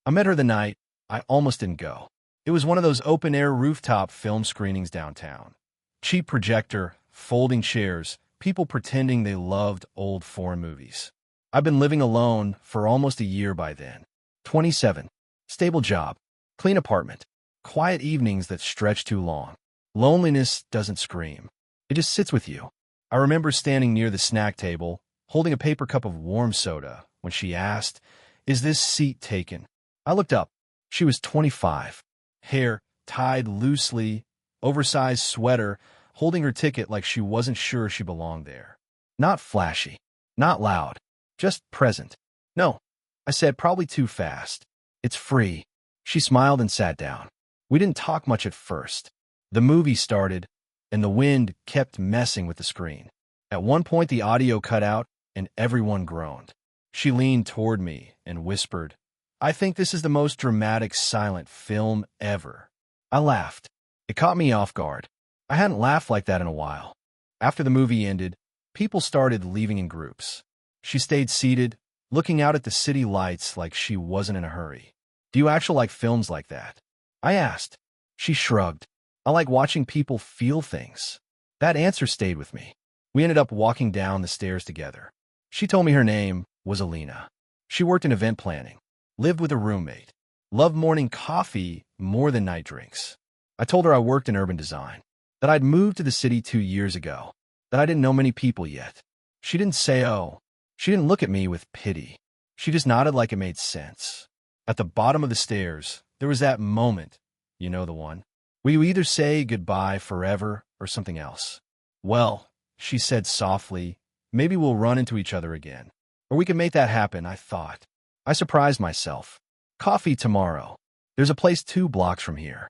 I met her the night I almost didn't go. It was one of those open-air rooftop film screenings downtown. Cheap projector, folding chairs, people pretending they loved old foreign movies. I've been living alone for almost a year by then. 27. Stable job. Clean apartment. Quiet evenings that stretch too long. Loneliness doesn't scream. It just sits with you. I remember standing near the snack table, holding a paper cup of warm soda, when she asked, "Is this seat taken?" I looked up. She was 25. Hair tied loosely, oversized sweater, holding her ticket like she wasn't sure she belonged there. Not flashy. Not loud. Just present. "No," I said, probably too fast. "It's free." She smiled and sat down. We didn't talk much at first. The movie started, and the wind kept messing with the screen. At one point, the audio cut out, and everyone groaned. She leaned toward me and whispered, "I think this is the most dramatic silent film ever." I laughed. It caught me off guard. I hadn't laughed like that in a while. After the movie ended, people started leaving in groups. She stayed seated, looking out at the city lights like she wasn't in a hurry. "Do you actually like films like that?" I asked. She shrugged. "I like watching people feel things." That answer stayed with me. We ended up walking down the stairs together. She told me her name was Alina. She worked in event planning, lived with a roommate, loved morning coffee more than night drinks. I told her I worked in urban design, that I'd moved to the city 2 years ago, that I didn't know many people yet. She didn't say, "Oh." She didn't look at me with pity. She just nodded like it made sense. At the bottom of the stairs, there was that moment, you know the one, where you either say goodbye forever or something else. "Well," she said softly, "maybe we'll run into each other again. Or we can make that happen," I thought. I surprised myself. "Coffee tomorrow. There's a place 2 blocks from here."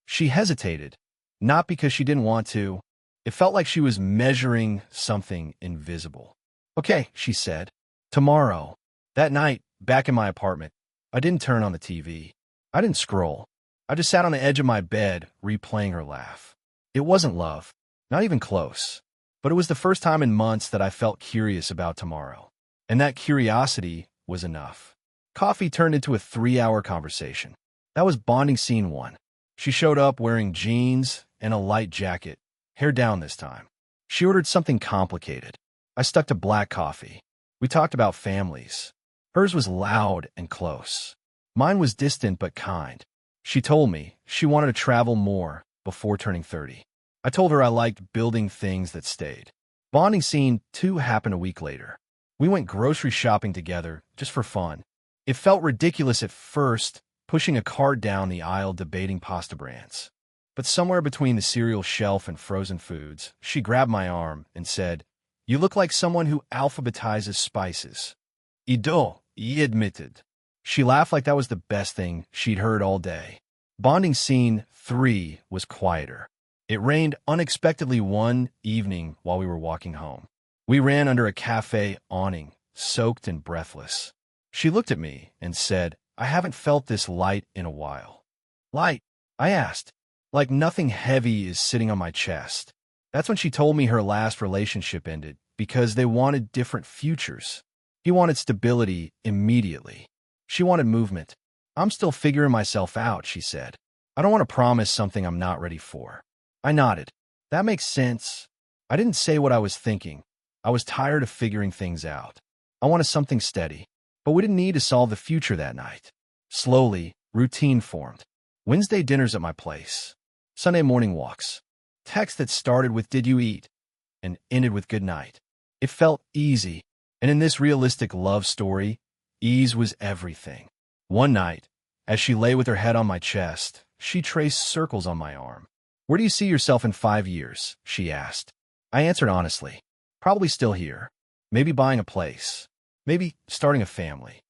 She hesitated, not because she didn't want to. It felt like she was measuring something invisible. "Okay," she said. "Tomorrow." That night, back in my apartment, I didn't turn on the TV. I didn't scroll. I just sat on the edge of my bed, replaying her laugh. It wasn't love, not even close. But it was the first time in months that I felt curious about tomorrow. And that curiosity was enough. Coffee turned into a 3-hour conversation. That was bonding scene 1. She showed up wearing jeans and a light jacket, hair down this time. She ordered something complicated. I stuck to black coffee. We talked about families. Hers was loud and close. Mine was distant but kind. She told me she wanted to travel more before turning 30. I told her I liked building things that stayed. Bonding scene 2 happened a week later. We went grocery shopping together, just for fun. It felt ridiculous at first, pushing a cart down the aisle debating pasta brands. But somewhere between the cereal shelf and frozen foods, she grabbed my arm and said, "You look like someone who alphabetizes spices." "Ido," he admitted. She laughed like that was the best thing she'd heard all day. Bonding scene 3 was quieter. It rained unexpectedly one evening while we were walking home. We ran under a cafe awning, soaked and breathless. She looked at me and said, "I haven't felt this light in a while." "Light?" I asked. "Like nothing heavy is sitting on my chest." That's when she told me her last relationship ended because they wanted different futures. He wanted stability immediately. She wanted movement. "I'm still figuring myself out," she said. "I don't want to promise something I'm not ready for." I nodded. "That makes sense." I didn't say what I was thinking. I was tired of figuring things out. I wanted something steady. But we didn't need to solve the future that night. Slowly, routine formed. Wednesday dinners at my place. Sunday morning walks. Texts that started with "Did you eat?" and ended with "Good night." It felt easy. And in this realistic love story, ease was everything. One night, as she lay with her head on my chest, she traced circles on my arm. "Where do you see yourself in 5 years?" she asked. I answered honestly. "Probably still here. Maybe buying a place. Maybe starting a family."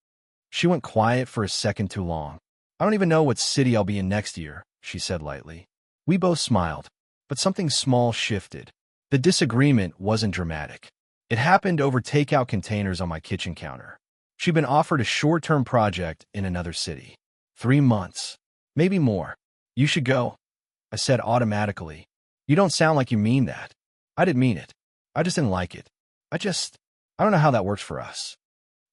She went quiet for a second too long. "I don't even know what city I'll be in next year," she said lightly. We both smiled, but something small shifted. The disagreement wasn't dramatic. It happened over takeout containers on my kitchen counter. She'd been offered a short-term project in another city. 3 months. Maybe more. "You should go," I said automatically. "You don't sound like you mean that." I didn't mean it. I just didn't like it. I don't know how that works for us.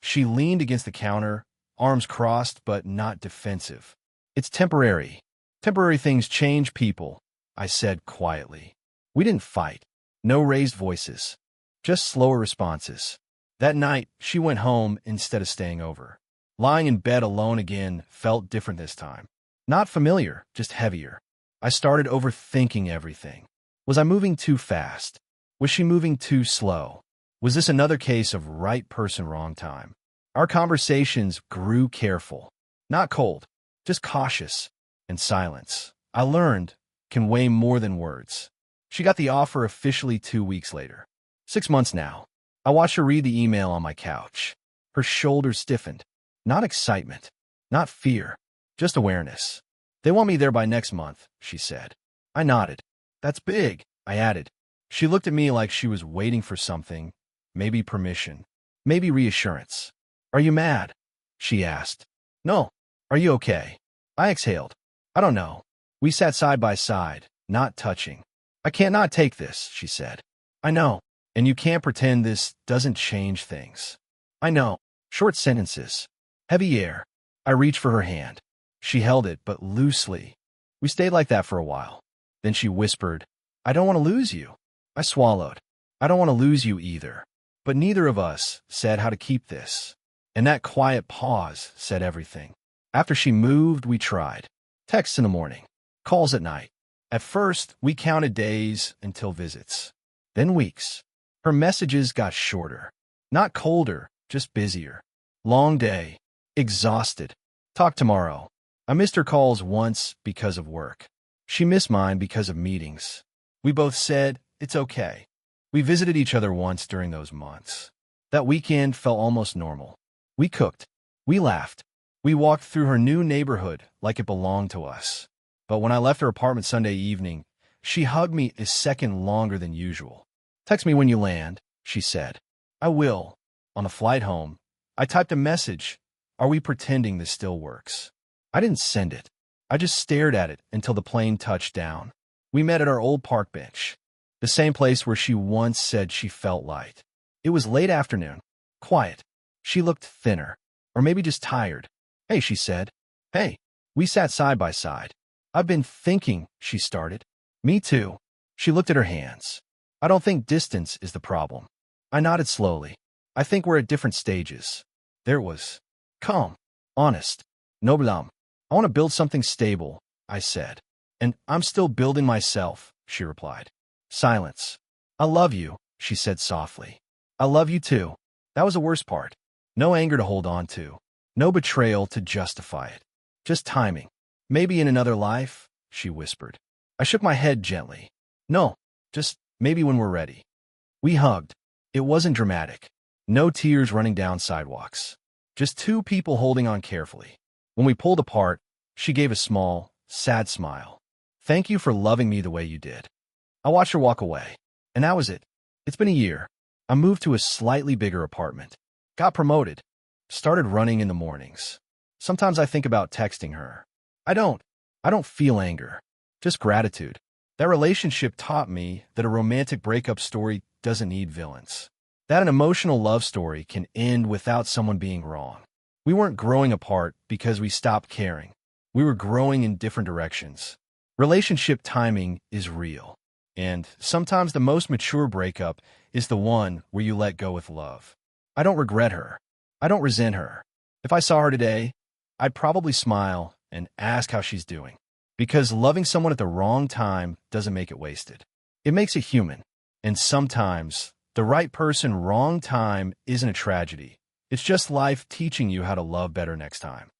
She leaned against the counter, arms crossed but not defensive. It's temporary. Temporary things change people, I said quietly. We didn't fight. No raised voices. Just slower responses. That night, she went home instead of staying over. Lying in bed alone again felt different this time. Not familiar, just heavier. I started overthinking everything. Was I moving too fast? Was she moving too slow? Was this another case of right person, wrong time? Our conversations grew careful. Not cold, just cautious. And silence, I learned, can weigh more than words. She got the offer officially 2 weeks later. 6 months now. I watched her read the email on my couch. Her shoulders stiffened. Not excitement, not fear, just awareness. They want me there by next month, she said. I nodded. That's big, I added. She looked at me like she was waiting for something, maybe permission, maybe reassurance. Are you mad? She asked. No. Are you okay? I exhaled. I don't know. We sat side by side, not touching. I can't not take this, she said. I know. And you can't pretend this doesn't change things. I know. Short sentences. Heavy air. I reached for her hand. She held it, but loosely. We stayed like that for a while. Then she whispered, I don't want to lose you. I swallowed. I don't want to lose you either. But neither of us said how to keep this. And that quiet pause said everything. After she moved, we tried. Texts in the morning. Calls at night. At first, we counted days until visits. Then weeks. Her messages got shorter. Not colder, just busier. Long day. Exhausted. Talk tomorrow. I missed her calls once because of work. She missed mine because of meetings. We both said, it's okay. We visited each other once during those months. That weekend felt almost normal. We cooked. We laughed. We walked through her new neighborhood like it belonged to us. But when I left her apartment Sunday evening, she hugged me a second longer than usual. Text me when you land, she said. I will. On the flight home, I typed a message. Are we pretending this still works? I didn't send it. I just stared at it until the plane touched down. We met at our old park bench, the same place where she once said she felt light. It was late afternoon. Quiet. She looked thinner, or maybe just tired. Hey, she said. Hey. We sat side by side. I've been thinking, she started. Me too. She looked at her hands. I don't think distance is the problem. I nodded slowly. I think we're at different stages. There it was. Calm. Honest. No blame. I want to build something stable, I said. And I'm still building myself, she replied. Silence. I love you, she said softly. I love you too. That was the worst part. No anger to hold on to. No betrayal to justify it. Just timing. Maybe in another life, she whispered. I shook my head gently. No, just maybe when we're ready. We hugged. It wasn't dramatic. No tears running down sidewalks. Just two people holding on carefully. When we pulled apart, she gave a small, sad smile. Thank you for loving me the way you did. I watched her walk away. And that was it. It's been a year. I moved to a slightly bigger apartment. Got promoted. Started running in the mornings. Sometimes I think about texting her. I don't feel anger. Just gratitude. That relationship taught me that a romantic breakup story doesn't need villains. That an emotional love story can end without someone being wrong. We weren't growing apart because we stopped caring. We were growing in different directions. Relationship timing is real. And sometimes the most mature breakup is the one where you let go with love. I don't regret her. I don't resent her. If I saw her today, I'd probably smile and ask how she's doing. Because loving someone at the wrong time doesn't make it wasted. It makes it human. And sometimes, the right person, wrong time isn't a tragedy. It's just life teaching you how to love better next time.